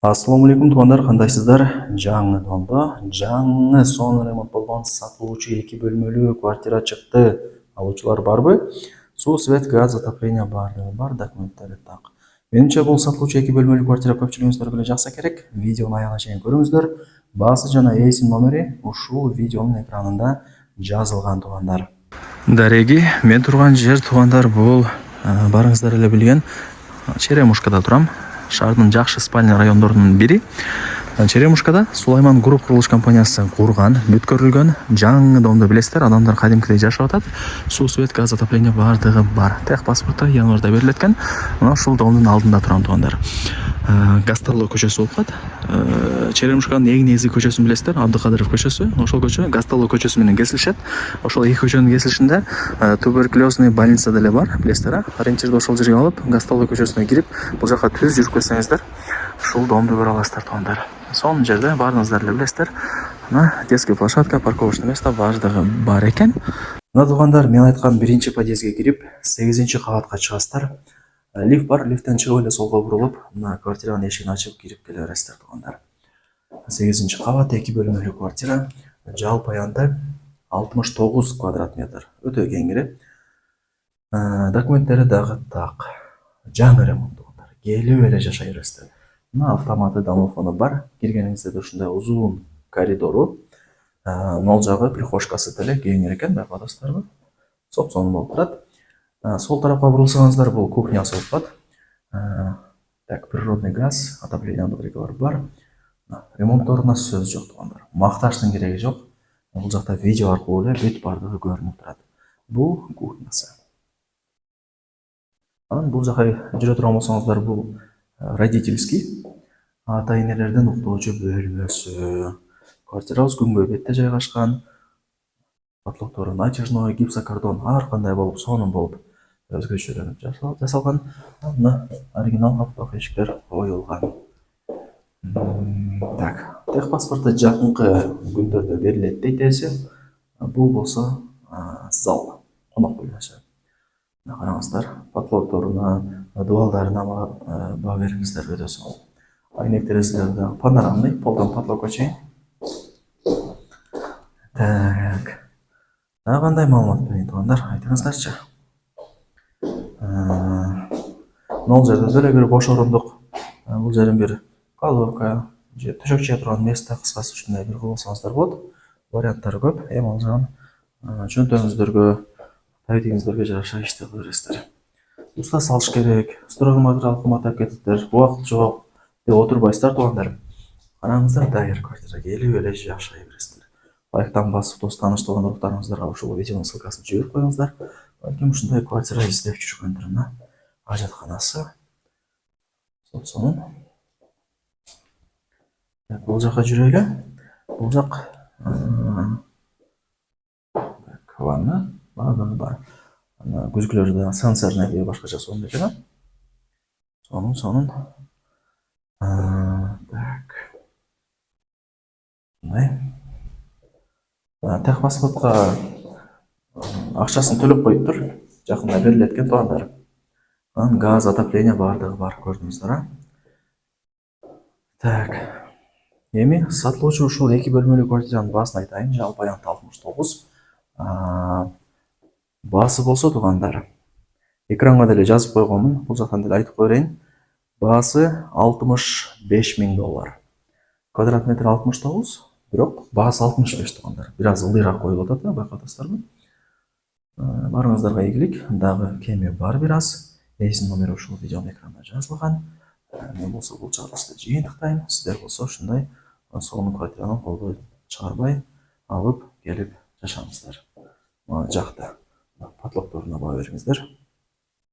Assalomu alaykum tuğanlar, qandaysizlar? Жаңы tuğanda, жаңы son remont болгон satıluvchi 2 bölmөлүү kvartira çıktı. Aluvchilar barбы? Su, svet, gaz, отопление bardыгы бар, документтери так. Менимче бул satıluvchi 2 bölmөлүү kvartira көпчүлүгүңүздөр эле жакса керек. Видеону аягына чейин көрүңүздөр. Баасы жана эсин номери ушул видеонун экранында жазылган туғандар. Дареги, мен турган жер туғандар бул барыңыздар эле билген Черемушкада турам. Шаардын жакшы спальня райондорунун бири. Черемушкада Сулайман Груп курулуш компаниясы курган, бүткөрүлгөн жаңы домду билесиздер. Адамдар кадимкидей жашап атат. Суу, свет, газ, отопление бардыгы бар. Тех паспорту январда берилет экен. Мына ушул домдун алдында турам тугандар. Гасталло көчөсү болуп калат. Черемушканын эң негизги көчөсүн билесиздер, Абдыкадыров көчөсү. Ошол көчө Гасталло көчөсү менен кесилишет. Ошол эки көчөнүн кесилишинде туберкулезный больница деле бар, билесиздер. Ориентирди ошол жерге алып, Гасталло көчөсүнө кирип, бул жака түз жүрүп кетсеңиздер, ушул домду көрө аласыздар тугандар. Сонун жерде баарыңыздар эле билесиздер. Мына детский площадка, парковочный место бардыгы бар экен. Мына тугандар, мен айткан биринчи подъездге кирип, 8-кабатка чыгасыздар. Лифт бар, лифттен чыгып эле солго бурулуп, мына квартиранын эшигин ачып кирип келе бересиздер тугандар. 8-кабат 2 бөлмөлүү квартира, жалпы аянты 69 квадрат метр. Өтө кеңири. Документтери дагы так. Жаңы ремонт тугандар. Келип эле жашай бересиздер. Мына автоматы домофону бар. Киргениңизде ушундай узун коридору. Мол жагы прихожкасы деле кеңири экен, байкадыңыздарбы? Соп-сонун болуп турат. Сол тарапка бурулсаңыздар, бул кухнясы болуп калат. Так, природный газ, отопление бардыгы бар. Ремонтторуна сөз жок тугандар. Макташтын кереги жок. Бул жакта видео аркылуу эле бүт бардыгы көрүнүп турат. Бул кухнясы. Анан бул жака жүрө турган болсоңуздар, бул родительский, ата энелердин уктоочу бөлмөсү. Квартирабыз күнгөй бетте жайгашкан. Потолоктору натяжной, гипсокартон ар кандай болуп, сонун болуп өзгөчөлөнүп жасалган. Мына оригинал каптак эшиктер коюлган. Так, техпаспорту жакынкы күндөрдө берилет дейт эси. Бул болсо зал, конок бөлмөсү. Караңыздар, потолокторуна, дубалдарына баа бериңиздер, өтө сонун. Айнек терезелери панорамный, полдон потолокко чейин. Так. Кандай маалымат берейин тугандар, айтыңыздарчы. Мол жерде деле бир бош орундук. Бул жерин бир кладовка, же төшөк чыя турган место, кыскасы ушундай бир кылсаңыздар болот. Варианттары көп. Эми ал жагын чөнтөгүңүздөргө, табитиңиздерге жараша ишти кыла бересиздер. Уста салыш керек, строгий материал кымбат алып кетиптир, убакыт жок деп отурбайсыздар тугандар. Караңыздар, дайыр квартира, келип эле жашай бересиздер. Лайктан басып, дос тааныш туугандарыңыздарга ушул видеонун ссылкасын жиберип коюңуздар. Балким ушундай квартира издеп жүргөндөрүнө ажатканасы. Соп-сонун. Бул жака жүрөлү. Бул жак ванна бар. Күзгүлөрдө сенсорный же башкача сонун экен. Сонун. Так. Мындай. Техпаспортко акчасын төлөп коюптур. Жакында берилет экен тугандар. Анан газ, отопление бардыгы бар, көрдүңүздөр. Так. Эми сатылуучу ушул 2 бөлмөлүү квартиранын баасын айтайын. Жалпы аянты 69. Баасы болсо тугандар, экранга деле жазып койгонмун. Бул жактан деле айтып коерейин. Баасы $65.000. Квадрат метр 69, бирок баасы 65 тугандар. Бир аз ылдыйраак коюлуп атат, байкадыңыздарбы? Барыңыздарга ийгилик. Дагы кеми бар бир аз. Эсин номери ушул видеонун экранында жазылган. Мен болсо бул чыгарылышты жыйынтыктайм. Сиздер болсо ушундай сонун квартираны колдой чыгарбай алып келип жашаңыздар. Мына жакта потолокторуна баа бериңиздер.